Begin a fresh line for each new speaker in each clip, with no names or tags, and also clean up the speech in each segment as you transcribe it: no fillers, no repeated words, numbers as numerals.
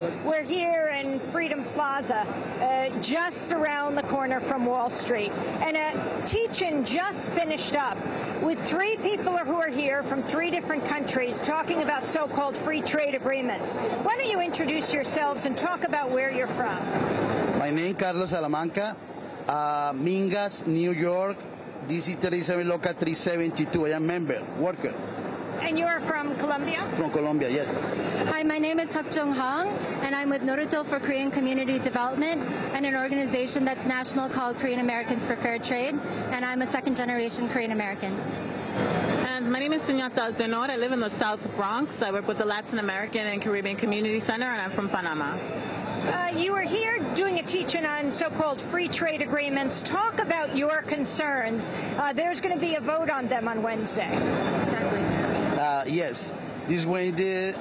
We're here in Freedom Plaza, just around the corner from Wall Street. And a teach-in just finished up with three people who are here from three different countries talking about so-called free trade agreements. Why don't you introduce yourselves and talk about where you're from?
My name is Carlos Salamanca, Mingas, New York, DC 37 Local 372. I am member, worker.
And you're from Colombia?
From Colombia, yes.
Hi, my name is Jung Hong, and I'm with Noruto for Korean Community Development, and an organization that's national called Korean Americans for Fair Trade, and I'm a second-generation Korean American.
And my name is Sunyata Altenor. I live in the South Bronx. I work with the Latin American and Caribbean Community Center, and I'm from Panama.
You are here doing a teach-in on so-called free trade agreements. Talk about your concerns. There's going to be a vote on them on Wednesday.
Exactly.
Yes, this Wednesday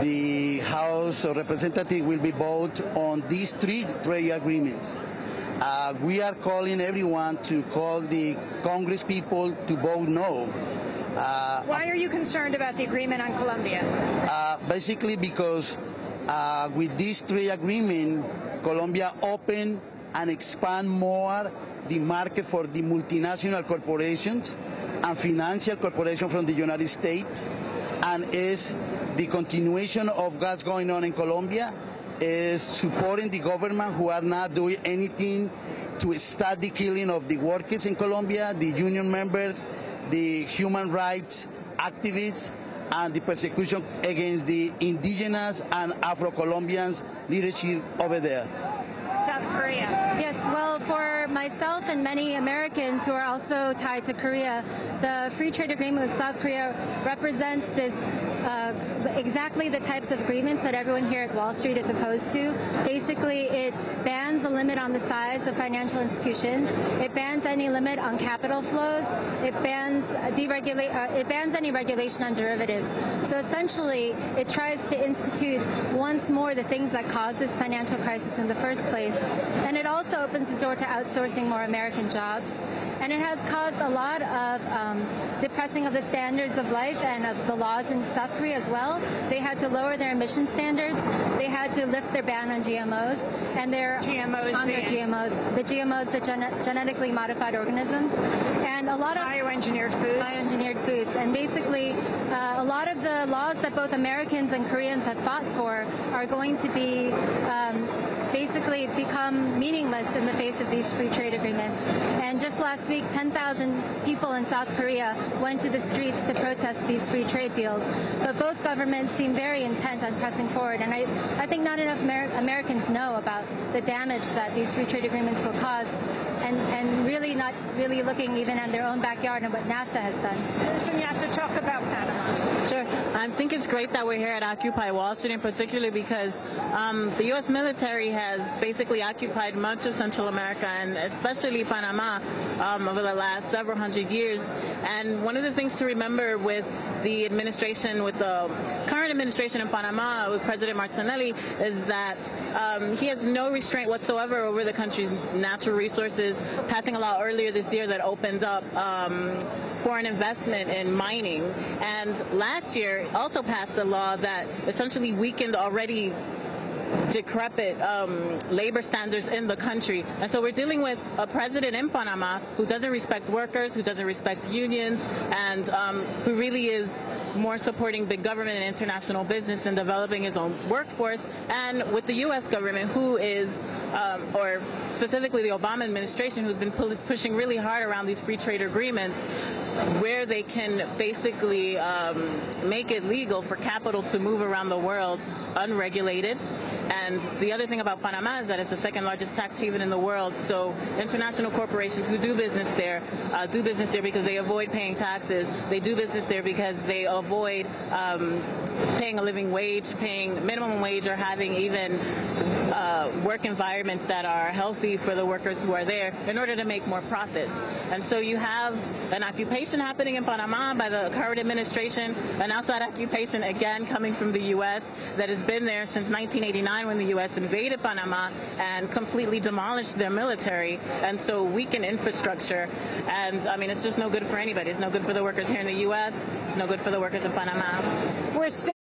the House of Representatives will be vote on these three trade agreements. We are calling everyone to call the Congress people to vote no.
Why are you concerned about the agreement on Colombia?
Basically because with these three agreements, Colombia open and expand more the market for the multinational corporations and financial corporations from the United States, and is the continuation of what's going on in Colombia, is supporting the government who are not doing anything to stop the killing of the workers in Colombia, the union members, the human rights activists, and the persecution against the indigenous and Afro-Colombians leadership over there.
South Korea.
Yes, well, for myself and many Americans who are also tied to Korea, the free trade agreement with South Korea represents this exactly the types of agreements that everyone here at Wall Street is opposed to. Basically, it bans a limit on the size of financial institutions. It bans any limit on capital flows. It bans any regulation on derivatives. So essentially, it tries to institute once more the things that caused this financial crisis in the first place. And it also opens the door to outsourcing more American jobs. And it has caused a lot of depressing of the standards of life and of the laws in South Korea as well. They had to lower their emission standards. They had to lift their ban on GMOs. And they're on their GMOs. The GMOs, the genetically modified organisms. And a lot of
bioengineered foods.
Bioengineered foods. And basically, a lot of the laws that both Americans and Koreans have fought for are going to be basically become meaningless in the face of these free trade agreements. And just last week, 10,000 people in South Korea went to the streets to protest these free trade deals. But both governments seem very intent on pressing forward. And I think not enough Americans know about the damage that these free trade agreements will cause, and really not really looking even at their own backyard and what NAFTA has done.
Sunyata, talk about Panama.
Sure. I think it's great that we're here at Occupy Wall Street, in particular because the U.S. military has basically occupied much of Central America, and especially Panama, over the last several hundred years. And one of the things to remember with the administration, with the current administration in Panama, with President Martinelli, is that he has no restraint whatsoever over the country's natural resources, passing a law earlier this year that opened up foreign investment in mining. And last year also passed a law that essentially weakened already decrepit labor standards in the country. And so we're dealing with a president in Panama who doesn't respect workers, who doesn't respect unions, and who really is more supporting big government and international business and developing his own workforce, and with the U.S. government who is, or specifically the Obama administration, who's been pushing really hard around these free trade agreements where they can basically make it legal for capital to move around the world unregulated. And the other thing about Panama is that it's the second largest tax haven in the world. So international corporations who do business there because they avoid paying taxes. They do business there because they avoid paying a living wage, paying minimum wage, or having even work environments that are healthy for the workers who are there in order to make more profits. And so you have an occupation happening in Panama by the current administration, an outside occupation again coming from the U.S. that has been there since 1989 when the U.S. invaded Panama and completely demolished their military, and so weakened infrastructure. And I mean, it's just no good for anybody. It's no good for the workers here in the U.S. It's no good for the workers in Panama.
We're still